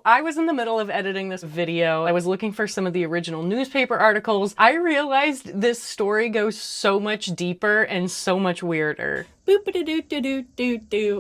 I was in the middle of editing this video. I was looking for some of the original newspaper articles. I realized this story goes so much deeper and so much weirder.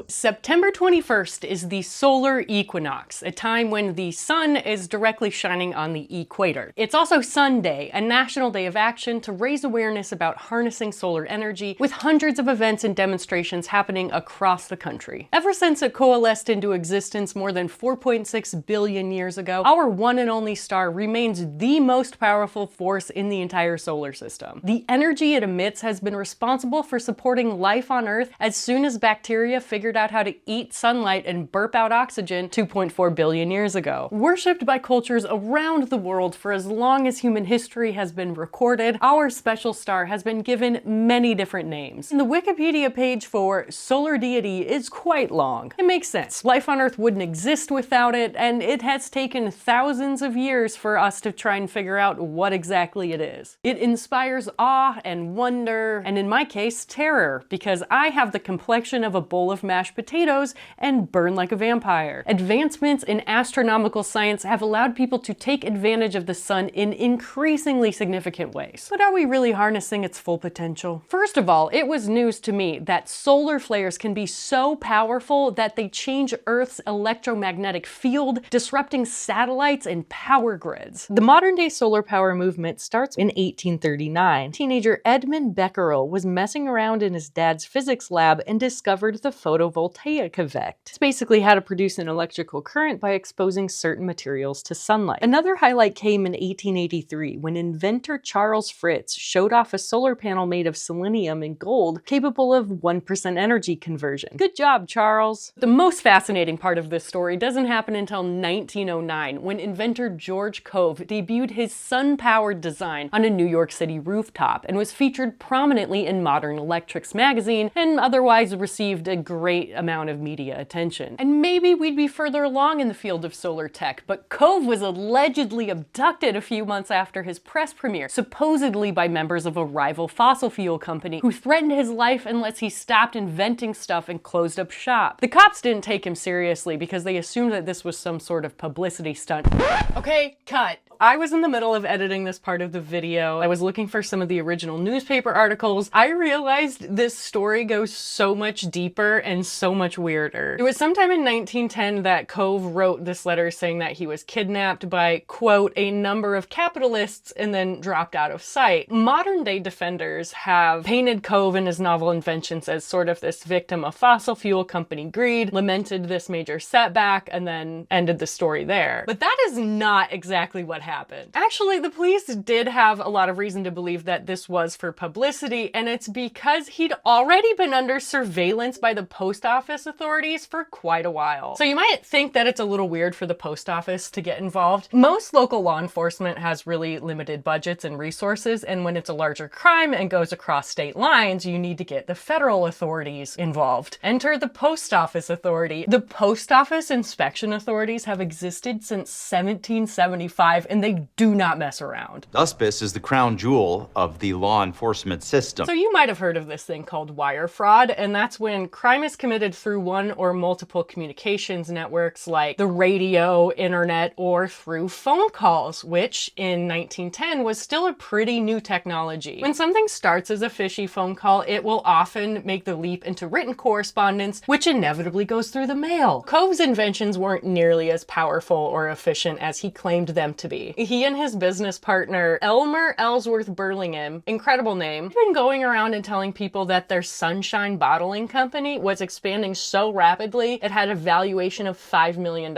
September 21st is the solar equinox, a time when the sun is directly shining on the equator. It's also Sun Day, a national day of action to raise awareness about harnessing solar energy, with hundreds of events and demonstrations happening across the country. Ever since it coalesced into existence more than 4.6 billion years ago, our one and only star remains the most powerful force in the entire solar system. The energy it emits has been responsible for supporting life on Earth as soon as bacteria figured out how to eat sunlight and burp out oxygen 2.4 billion years ago. Worshipped by cultures around the world for as long as human history has been recorded, our special star has been given many different names. And the Wikipedia page for solar deity is quite long. It makes sense. Life on Earth wouldn't exist without it, and it has taken thousands of years for us to try and figure out what exactly it is. It inspires awe and wonder, and in my case, terror, because I have the complexion of a bowl of mashed potatoes and burn like a vampire. Advancements in astronomical science have allowed people to take advantage of the sun in increasingly significant ways. But are we really harnessing its full potential? First of all, it was news to me that solar flares can be so powerful that they change Earth's electromagnetic field, disrupting satellites and power grids. The modern-day solar power movement starts in 1839. Teenager Edmund Becquerel was messing around in his dad's physics lab and discovered the photovoltaic effect. It's basically how to produce an electrical current by exposing certain materials to sunlight. Another highlight came in 1883 when inventor Charles Fritz showed off a solar panel made of selenium and gold capable of 1% energy conversion. Good job, Charles! The most fascinating part of this story doesn't happen until 1909 when inventor George Cove debuted his sun-powered design on a New York City rooftop and was featured prominently in Modern Electrics magazine and otherwise received a great amount of media attention. And maybe we'd be further along in the field of solar tech, but Cove was allegedly abducted a few months after his press premiere, supposedly by members of a rival fossil fuel company who threatened his life unless he stopped inventing stuff and closed up shop. The cops didn't take him seriously because they assumed that this was some sort of publicity stunt. Okay, cut. I was in the middle of editing this part of the video. I was looking for some of the original newspaper articles. I realized this story goes so much deeper and so much weirder. It was sometime in 1910 that Cove wrote this letter saying that he was kidnapped by, quote, a number of capitalists and then dropped out of sight. Modern day defenders have painted Cove and his novel Inventions as sort of this victim of fossil fuel company greed, lamented this major setback, and then ended the story there. But that is not exactly what happened. Actually, the police did have a lot of reason to believe that this was for publicity, and it's because he'd already been under surveillance by the post office authorities for quite a while. So you might think that it's a little weird for the post office to get involved. Most local law enforcement has really limited budgets and resources, and when it's a larger crime and goes across state lines, you need to get the federal authorities involved. Enter the post office authority. The post office inspection authorities have existed since 1775, and they do not mess around. Thus, is the crown jewel of the law enforcement system. So you might have heard of this thing called wire fraud, and that's when crime is committed through one or multiple communications networks like the radio, internet, or through phone calls, which in 1910 was still a pretty new technology. When something starts as a fishy phone call, it will often make the leap into written correspondence, which inevitably goes through the mail. Cove's inventions weren't nearly as powerful or efficient as he claimed them to be. He and his business partner, Elmer Ellsworth Burlingham, incredible name, had been going around and telling people that their Sunshine Bottling Company was expanding so rapidly it had a valuation of $5 million.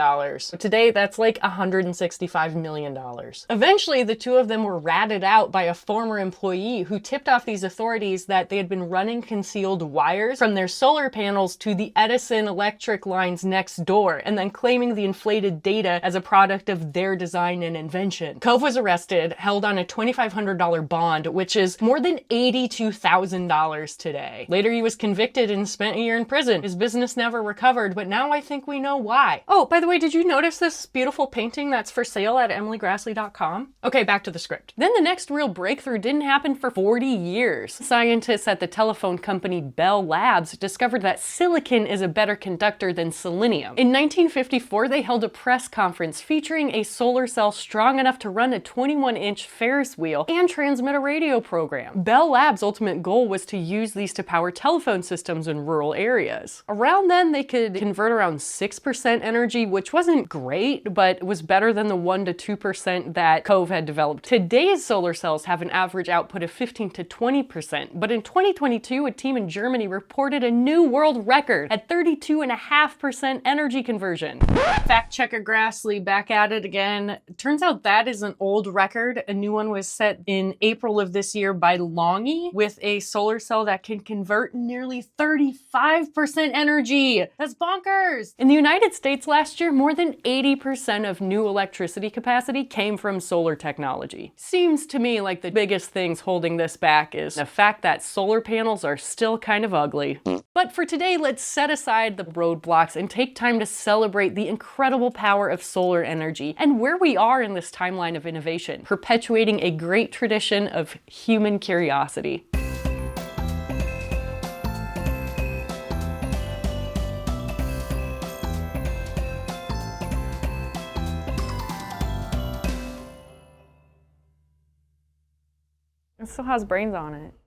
Today, that's like $165 million. Eventually, the two of them were ratted out by a former employee who tipped off these authorities that they had been running concealed wires from their solar panels to the Edison electric lines next door, and then claiming the inflated data as a product of their design and invention. Cove was arrested, held on a $2,500 bond, which is more than $82,000 today. Later Later, he was convicted and spent a year in prison. His business never recovered, but now I think we know why. Oh, by the way, did you notice this beautiful painting that's for sale at emilygraslie.com? Okay, back to the script. Then the next real breakthrough didn't happen for 40 years. Scientists at the telephone company Bell Labs discovered that silicon is a better conductor than selenium. In 1954, they held a press conference featuring a solar cell strong enough to run a 21-inch Ferris wheel and transmit a radio program. Bell Labs' ultimate goal was to use these to power telephone systems in rural areas. Around then, they could convert around 6% energy, which wasn't great, but was better than the 1 to 2% that Cove had developed. Today's solar cells have an average output of 15 to 20%, but in 2022, a team in Germany reported a new world record at 32.5% energy conversion. Fact checker Graslie back at it again. Turns out that is an old record. A new one was set in April of this year by Longy with a solar cell that can convert nearly 35% energy. That's bonkers! In the United States last year, more than 80% of new electricity capacity came from solar technology. Seems to me like the biggest things holding this back is the fact that solar panels are still kind of ugly. But for today, let's set aside the roadblocks and take time to celebrate the incredible power of solar energy and where we are in this timeline of innovation, perpetuating a great tradition of human curiosity. It still has brains on it.